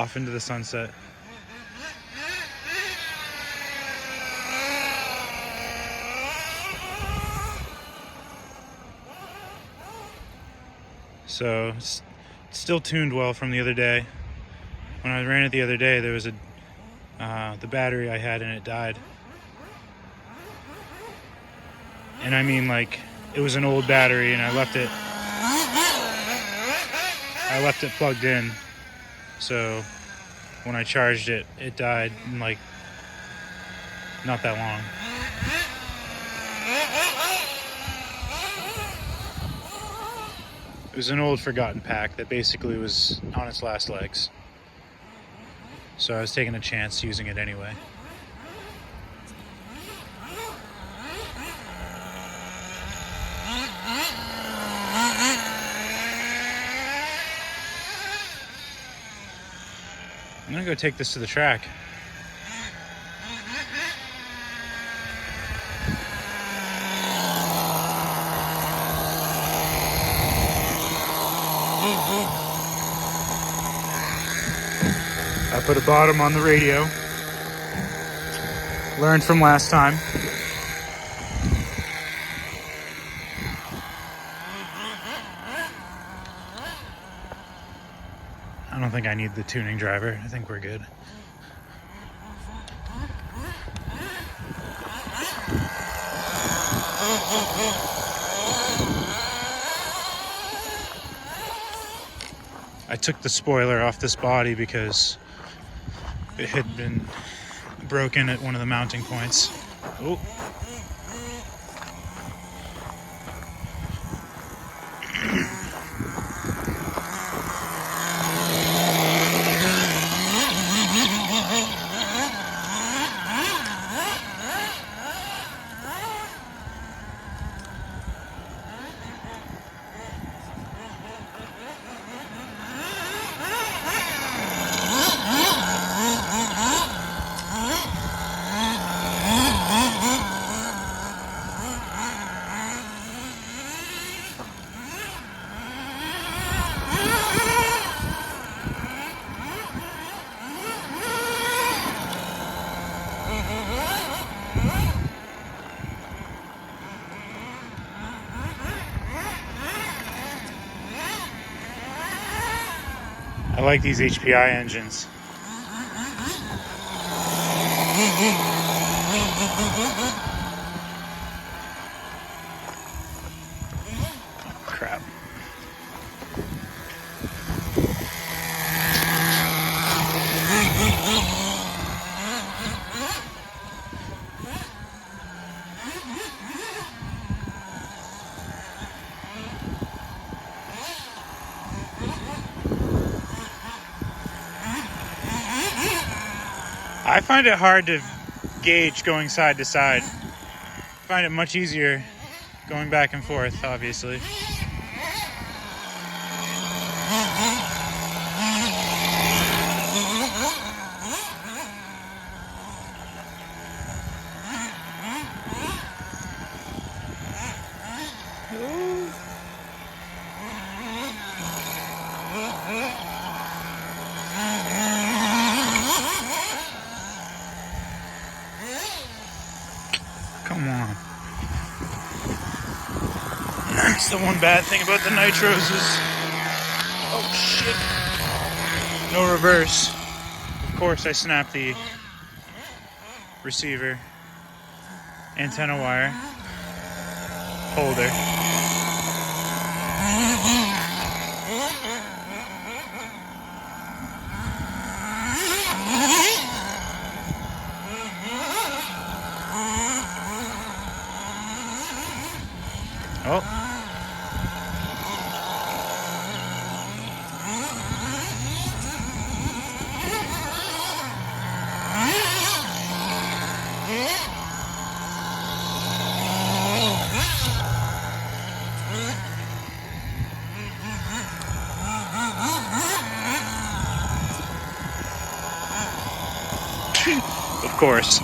off into the sunset. So, still tuned well from the other day. When I ran it the other day, there was the battery I had in it died. And I mean, like, it was an old battery, and I left it plugged in. So when I charged it, it died in like not that long. It was an old forgotten pack that basically was on its last legs. So I was taking a chance using it anyway. I'm gonna go take this to the track. I put a bottom on the radio. Learned from last time. I don't think I need the tuning driver. I think we're good. I took the spoiler off this body because it had been broken at one of the mounting points. Oh. I like these HPI engines. Crap. I find it hard to gauge going side to side. I find it much easier going back and forth, obviously. Come on. That's the one bad thing about the nitros is... Oh, shit. No reverse. Of course, I snapped the receiver antenna wire holder. Oh. Of course.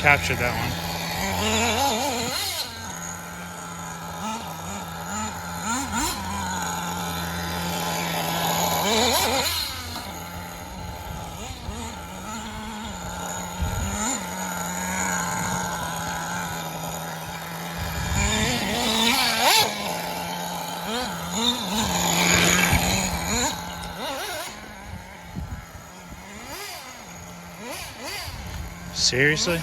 captured that one. Seriously?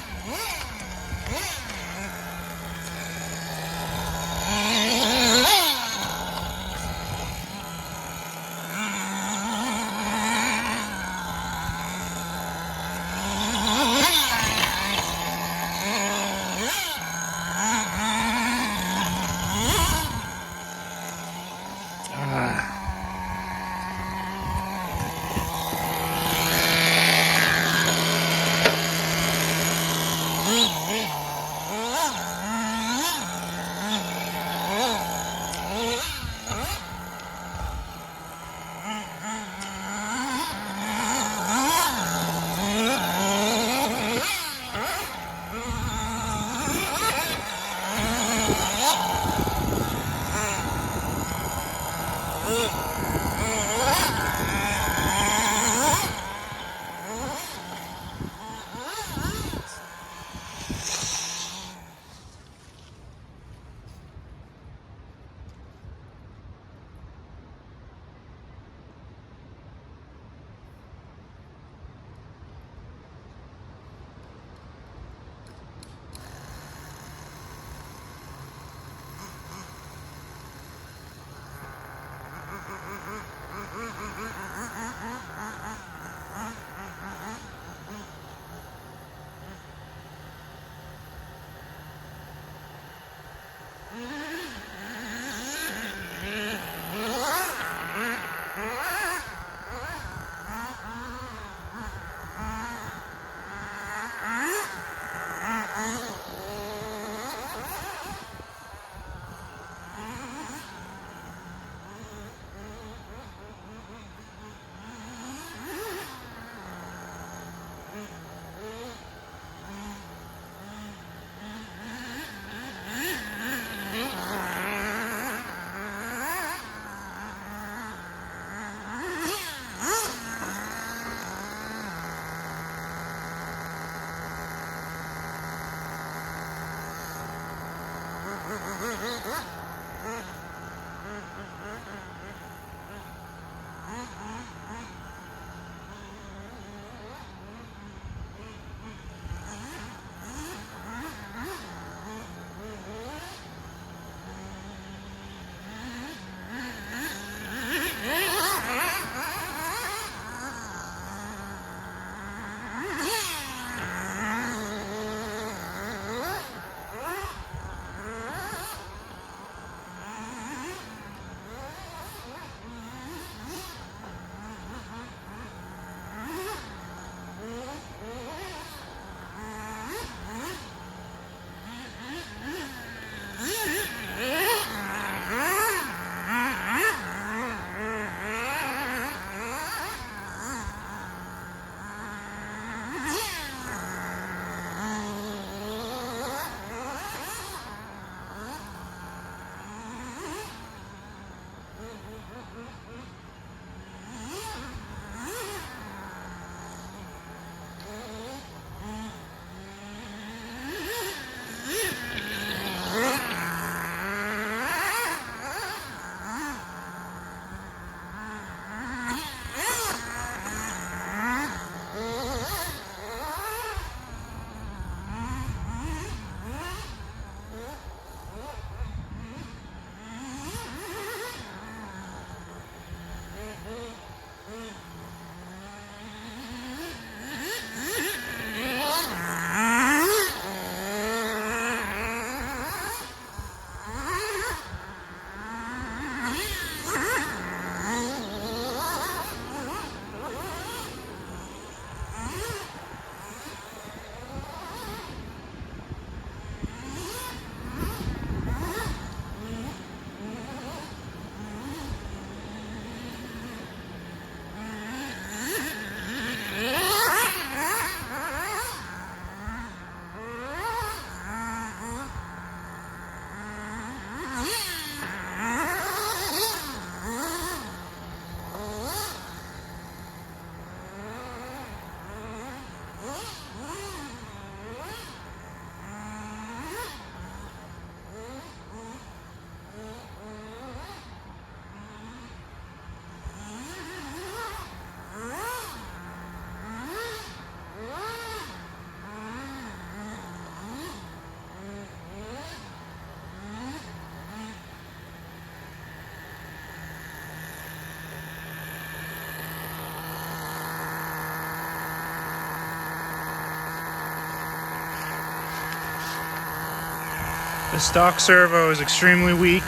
The stock servo is extremely weak,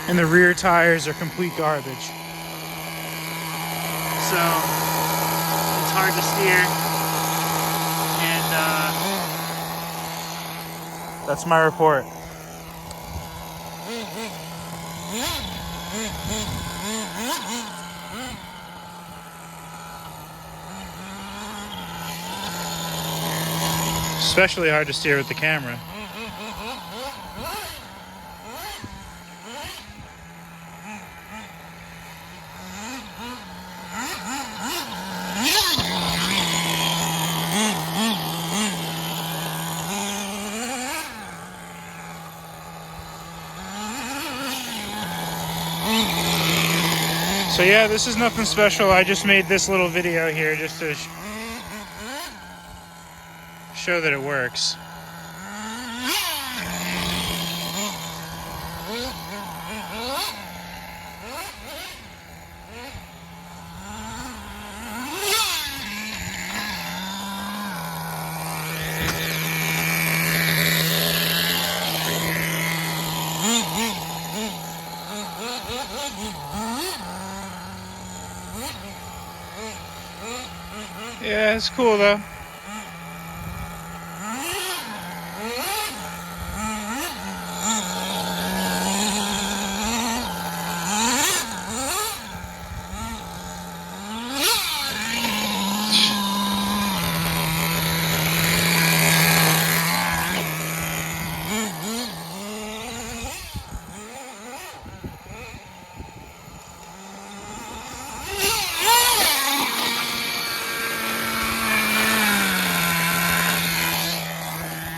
and the rear tires are complete garbage. So it's hard to steer, and that's my report. Especially hard to steer with the camera. So yeah, this is nothing special. I just made this little video here just to show that it works. Yeah, it's cool though.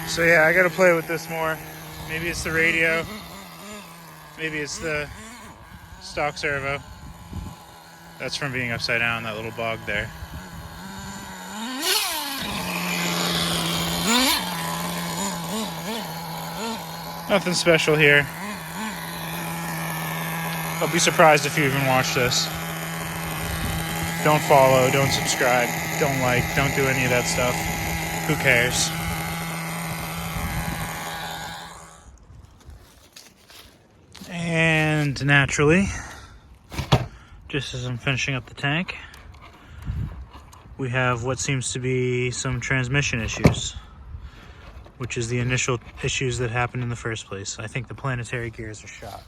So yeah, I gotta play with this more. Maybe it's the radio. Maybe it's the stock servo. That's from being upside down, that little bog there. Nothing special here. I'll be surprised if you even watch this. Don't follow, don't subscribe, don't like, don't do any of that stuff. Who cares? And naturally, just as I'm finishing up the tank, we have what seems to be some transmission issues, which is the initial issues that happened in the first place. I think the planetary gears are shot.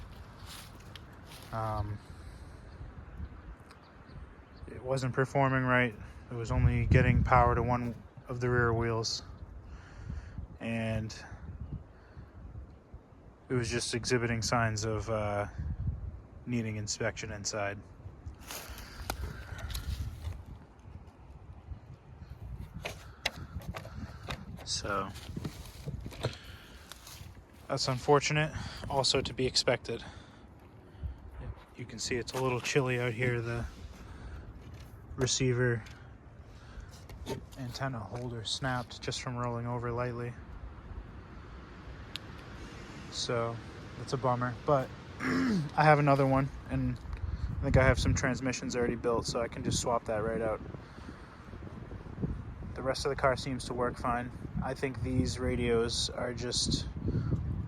It wasn't performing right. It was only getting power to one of the rear wheels, and it was just exhibiting signs of needing inspection inside. So that's unfortunate, also to be expected. You can see it's a little chilly out here. The receiver antenna holder snapped just from rolling over lightly. So that's a bummer, but I have another one, and I think I have some transmissions already built, so I can just swap that right out. The rest of the car seems to work fine. I think these radios are just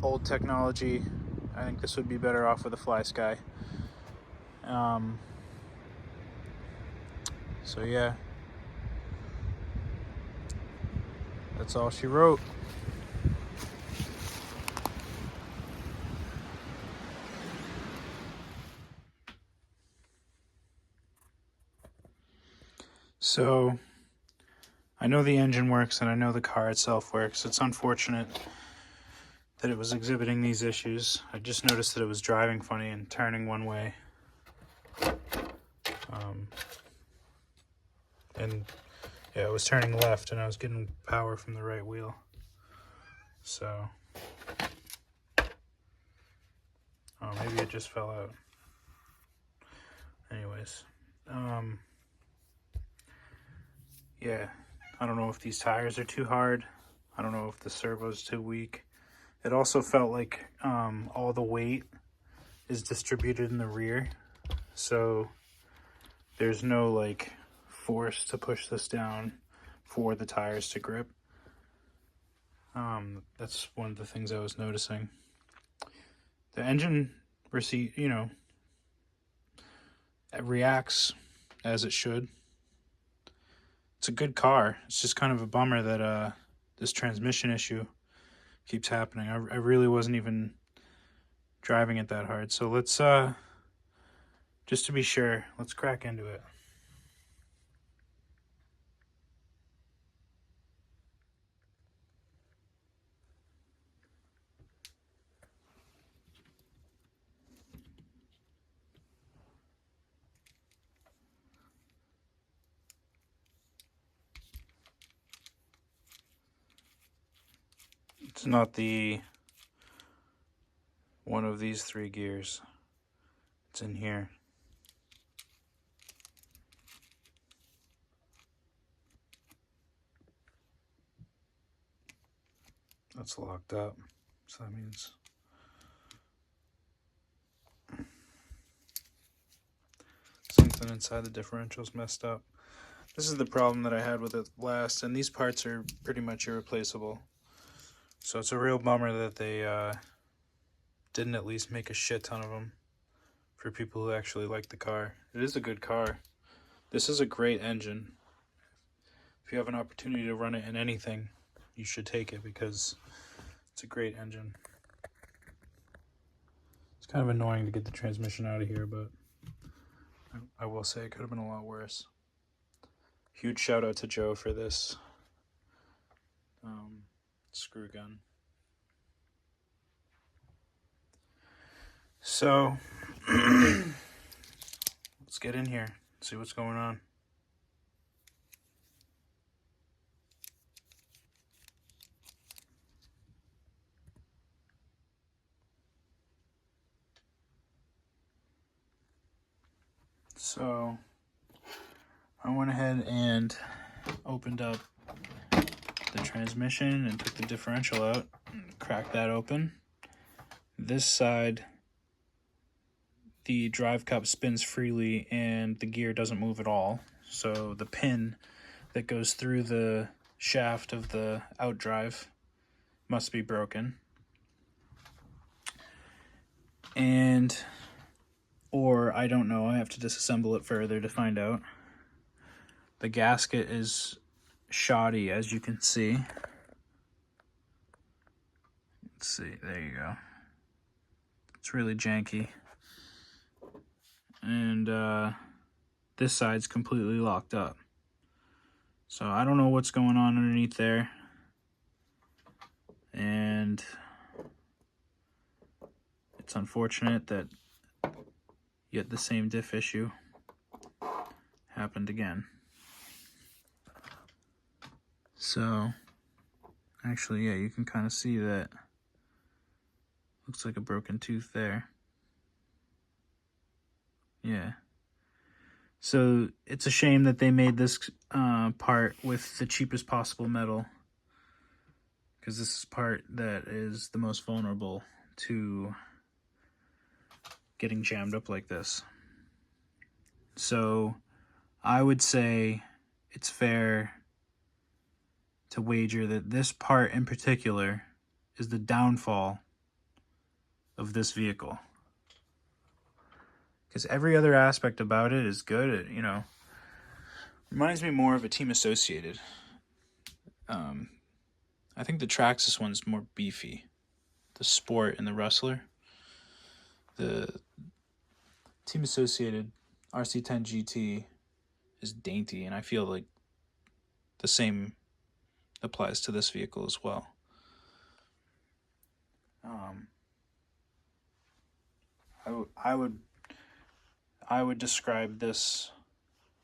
old technology. I think this would be better off with a FlySky. So yeah, that's all she wrote. So I know the engine works and I know the car itself works. It's unfortunate that it was exhibiting these issues. I just noticed that it was driving funny and turning one way. And yeah, it was turning left and I was getting power from the right wheel. So, oh, maybe it just fell out. Anyways, yeah, I don't know if these tires are too hard. I don't know if the servo's too weak. It also felt like all the weight is distributed in the rear, so there's no like force to push this down for the tires to grip. That's one of the things I was noticing. The engine you know, it reacts as it should. It's a good car. It's just kind of a bummer that this transmission issue keeps happening. I really wasn't even driving it that hard. So let's just to be sure, let's crack into it. It's not the one of these 3 gears. It's in here. That's locked up. So that means something inside the differential's messed up. This is the problem that I had with it last, and these parts are pretty much irreplaceable. So it's a real bummer that they didn't at least make a shit ton of them for people who actually like the car. It is a good car. This is a great engine. If you have an opportunity to run it in anything, you should take it because it's a great engine. It's kind of annoying to get the transmission out of here, but I will say it could have been a lot worse. Huge shout out to Joe for this screw gun. So let's get in here, see what's going on. So I went ahead and opened up the transmission and took the differential out, cracked that open. This side, the drive cup spins freely and the gear doesn't move at all. So the pin that goes through the shaft of the outdrive must be broken. Or I don't know, I have to disassemble it further to find out. The gasket is shoddy, as you can see. Let's see, there you go. It's really janky. And this side's completely locked up. So I don't know what's going on underneath there. And it's unfortunate that yet the same diff issue happened again. So actually, yeah, you can kind of see that. Looks like a broken tooth there. Yeah. So it's a shame that they made this part with the cheapest possible metal, because this is part that is the most vulnerable to getting jammed up like this. So I would say it's fair to wager that this part in particular is the downfall of this vehicle. Because every other aspect about it is good. It, you know, reminds me more of a Team Associated. I think the Traxxas one's more beefy. The Sport and the Rustler. The Team Associated RC10 GT is dainty, and I feel like the same applies to this vehicle as well. I would describe this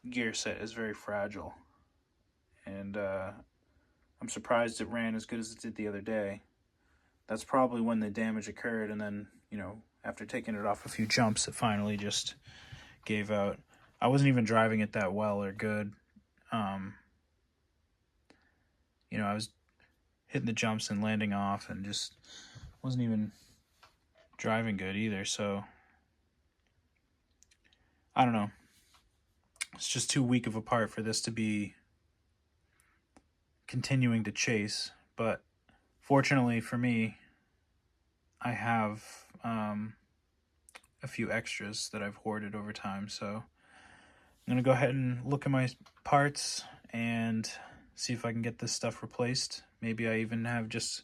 gear set as very fragile, and I'm surprised it ran as good as it did the other day. That's probably when the damage occurred, and then, you know, after taking it off a few jumps, it finally just gave out. I wasn't even driving it that well or good. You know, I was hitting the jumps and landing off and just wasn't even driving good either. So I don't know. It's just too weak of a part for this to be continuing to chase. But fortunately for me, I have a few extras that I've hoarded over time. So I'm going to go ahead and look at my parts and see if I can get this stuff replaced. Maybe I even have just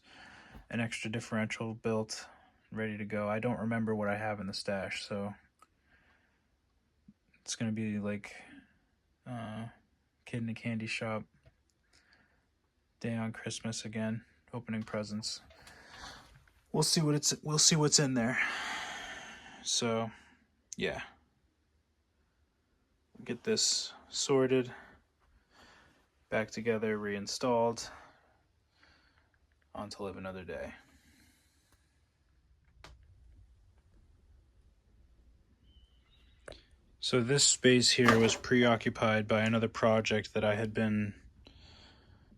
an extra differential built, ready to go. I don't remember what I have in the stash, so it's going to be like kid in a candy shop day on Christmas again, opening presents. We'll see what's in there. So, yeah. Get this sorted, back together, reinstalled, on to live another day. So this space here was preoccupied by another project that I had been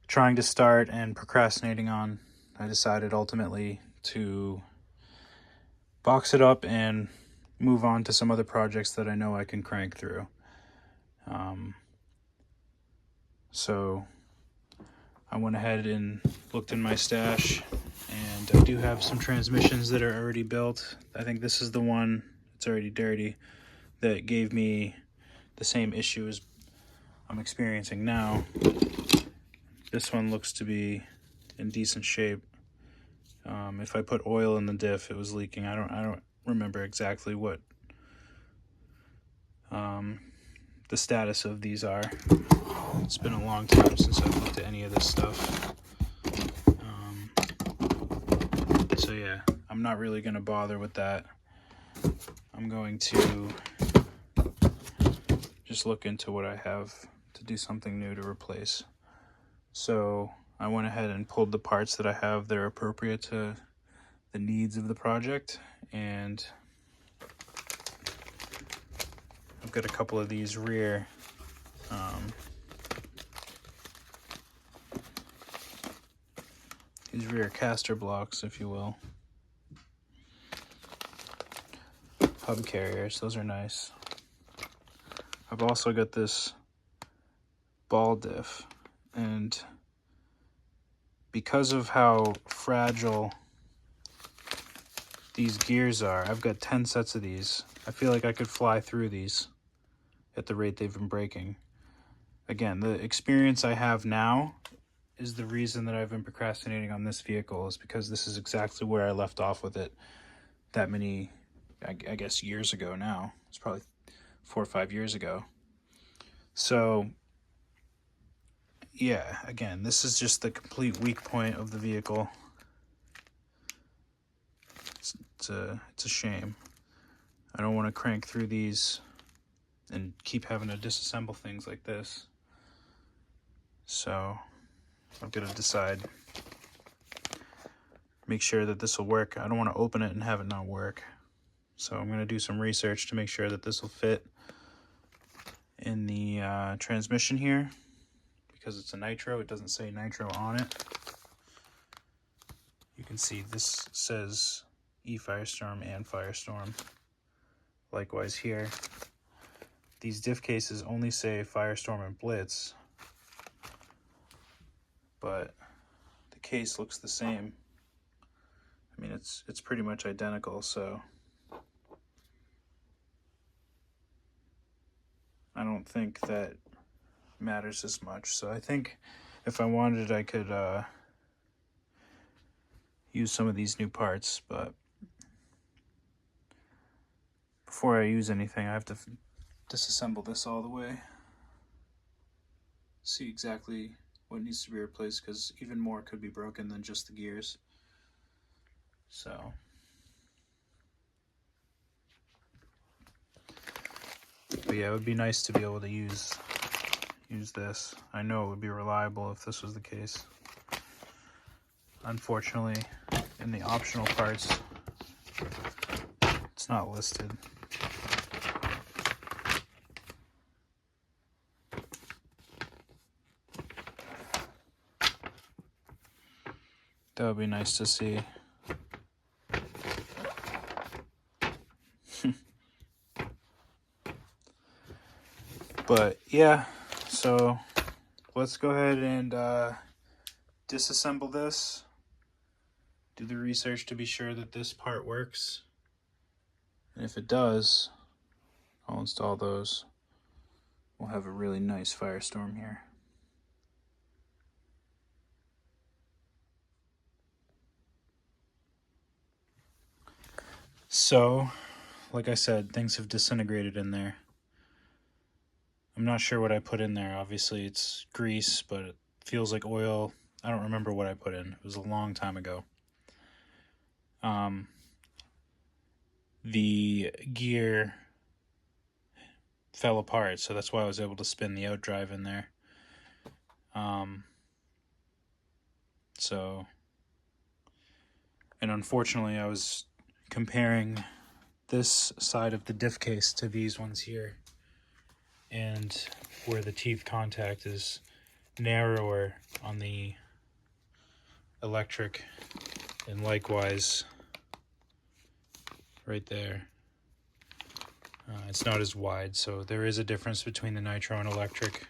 trying to start and procrastinating on. I decided ultimately to box it up and move on to some other projects that I know I can crank through. So I went ahead and looked in my stash, and I do have some transmissions that are already built. I think this is the one, it's already dirty, that gave me the same issue as I'm experiencing now. This one looks to be in decent shape. If I put oil in the diff, it was leaking. I don't remember exactly what the status of these are. It's been a long time since I've looked at any of this stuff. So yeah, I'm not really going to bother with that. I'm going to just look into what I have to do something new to replace. So I went ahead and pulled the parts that I have that are appropriate to the needs of the project, and I've got a couple of these rear caster blocks, if you will. Hub carriers, those are nice. I've also got this ball diff, and because of how fragile these gears are, I've got 10 sets of these. I feel like I could fly through these at the rate they've been breaking. Again, the experience I have now is the reason that I've been procrastinating on this vehicle, is because this is exactly where I left off with it that many, I guess, years ago now. It's probably 4 or 5 years ago. So yeah, again, this is just the complete weak point of the vehicle. It's a shame. I don't want to crank through these and keep having to disassemble things like this. So I've got to decide, make sure that this will work. I don't want to open it and have it not work. So I'm going to do some research to make sure that this will fit in the transmission here. Because it's a nitro, it doesn't say nitro on it. You can see this says Firestorm and Firestorm. Likewise here. These diff cases only say Firestorm and Blitz, but the case looks the same. I mean, it's pretty much identical, so I don't think that matters as much. So I think if I wanted, I could use some of these new parts, but before I use anything, I have to disassemble this all the way, see exactly what needs to be replaced, because even more could be broken than just the gears. So but yeah, it would be nice to be able to use this. I know it would be reliable if this was the case. Unfortunately, in the optional parts, it's not listed. That would be nice to see. But yeah, so let's go ahead and disassemble this. Do the research to be sure that this part works. And if it does, I'll install those. We'll have a really nice Firestorm here. So, like I said, things have disintegrated in there. I'm not sure what I put in there. Obviously, it's grease, but it feels like oil. I don't remember what I put in. It was a long time ago. The gear fell apart, so that's why I was able to spin the outdrive in there. And unfortunately, I was comparing this side of the diff case to these ones here, and where the teeth contact is narrower on the electric, and likewise right there, it's not as wide. So there is a difference between the nitro and electric.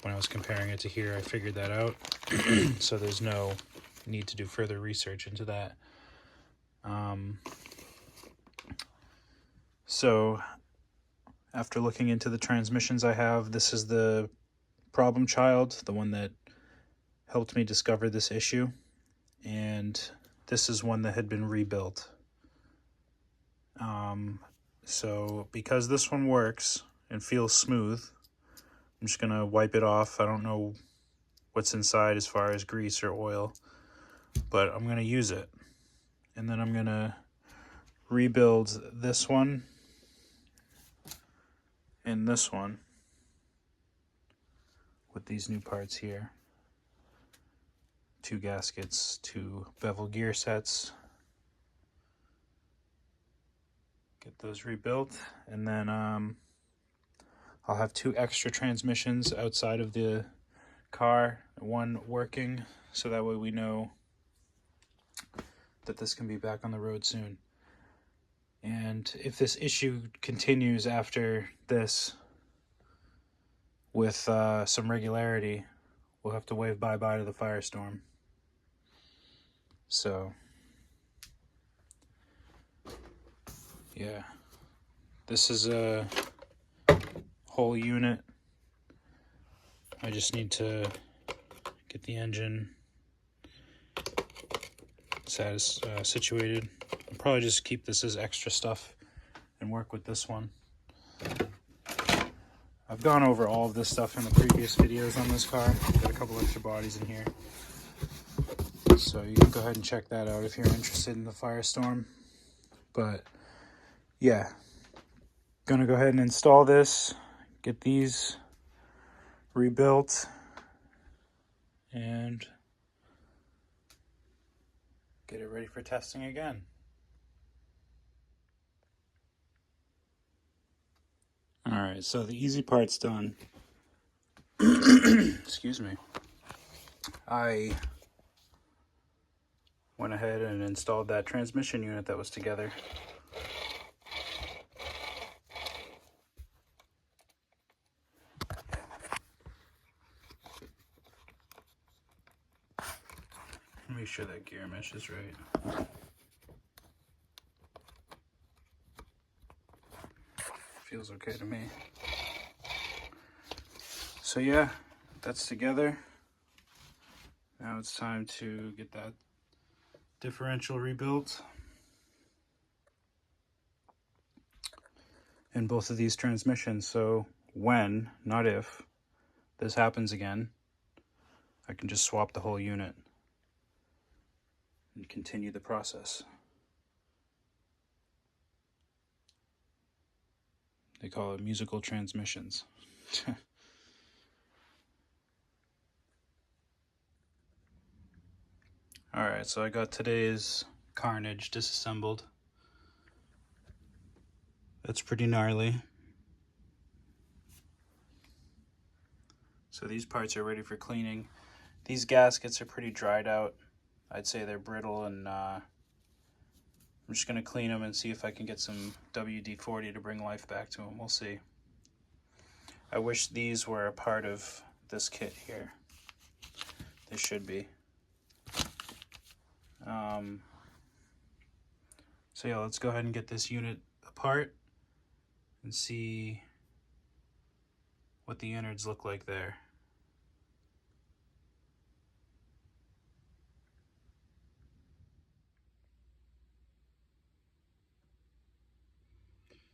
When I was comparing it to here, I figured that out. So there's no need to do further research into that. So after looking into the transmissions I have, this is the problem child, the one that helped me discover this issue. And this is one that had been rebuilt. So because this one works and feels smooth, I'm just going to wipe it off. I don't know what's inside as far as grease or oil, but I'm going to use it. And then I'm going to rebuild this one and this one with these new parts here. 2 gaskets, 2 bevel gear sets. Get those rebuilt, and then I'll have 2 extra transmissions outside of the car, one working, so that way we know that this can be back on the road soon. And if this issue continues after this with some regularity, we'll have to wave bye-bye to the Firestorm. So yeah, this is a whole unit. I just need to get the engine situated. I'll probably just keep this as extra stuff and work with this one. I've gone over all of this stuff in the previous videos on this car. Got a couple extra bodies in here, so you can go ahead and check that out if you're interested in the Firestorm. But yeah, gonna go ahead and install this, get these rebuilt, and get it ready for testing again. Alright, so the easy part's done. Excuse me. I went ahead and installed that transmission unit that was together. Make sure that gear mesh is right. Feels okay to me. So yeah, that's together. Now it's time to get that differential rebuilt. In both of these transmissions, so when, not if, this happens again, I can just swap the whole unit and continue the process. They call it musical transmissions. Alright, so I got today's carnage disassembled. That's pretty gnarly. So these parts are ready for cleaning. These gaskets are pretty dried out. I'd say they're brittle, and I'm just going to clean them and see if I can get some WD-40 to bring life back to them. We'll see. I wish these were a part of this kit here. They should be. So yeah, let's go ahead and get this unit apart and see what the innards look like there.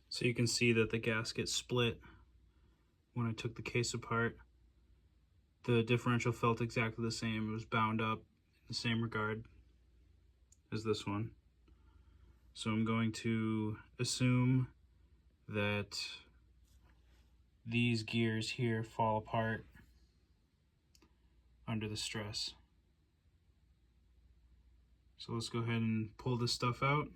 So you can see that the gasket split when I took the case apart. The differential felt exactly the same. It was bound up in the same regard as this one. So I'm going to assume that these gears here fall apart under the stress. So let's go ahead and pull this stuff out,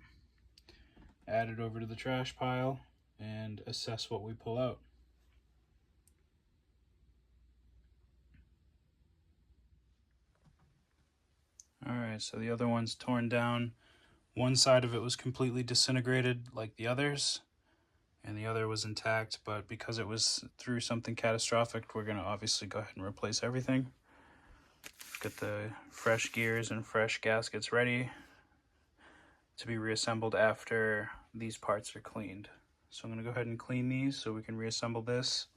add it over to the trash pile, and assess what we pull out. Alright, so the other one's torn down. One side of it was completely disintegrated like the others, and the other was intact, but because it was through something catastrophic, we're going to obviously go ahead and replace everything. Get the fresh gears and fresh gaskets ready to be reassembled after these parts are cleaned. So I'm going to go ahead and clean these so we can reassemble this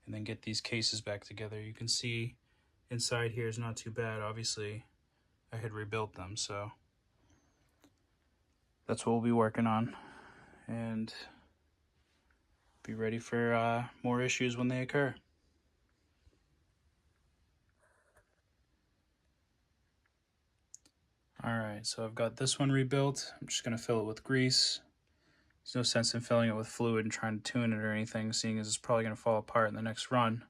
and then get these cases back together. You can see inside here is not too bad. Obviously, I had rebuilt them, so that's what we'll be working on. And be ready for more issues when they occur. Alright, so I've got this one rebuilt. I'm just going to fill it with grease. There's no sense in filling it with fluid and trying to tune it or anything, seeing as it's probably going to fall apart in the next run.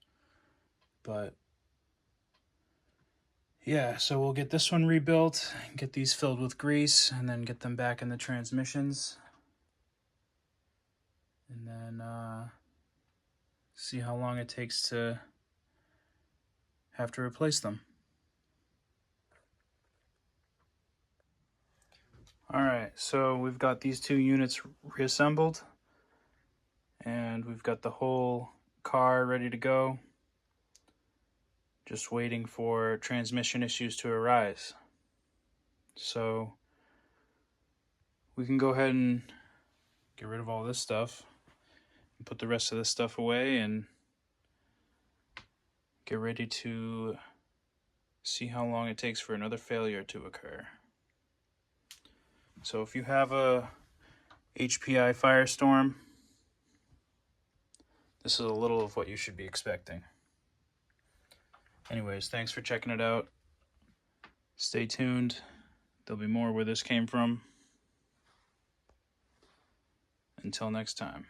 But yeah, so we'll get this one rebuilt, get these filled with grease, and then get them back in the transmissions. And then see how long it takes to have to replace them. Alright, so we've got these two units reassembled, and we've got the whole car ready to go. Just waiting for transmission issues to arise. So we can go ahead and get rid of all this stuff and put the rest of this stuff away and get ready to see how long it takes for another failure to occur. So if you have a HPI Firestorm, this is a little of what you should be expecting. Anyways, thanks for checking it out. Stay tuned. There'll be more where this came from. Until next time.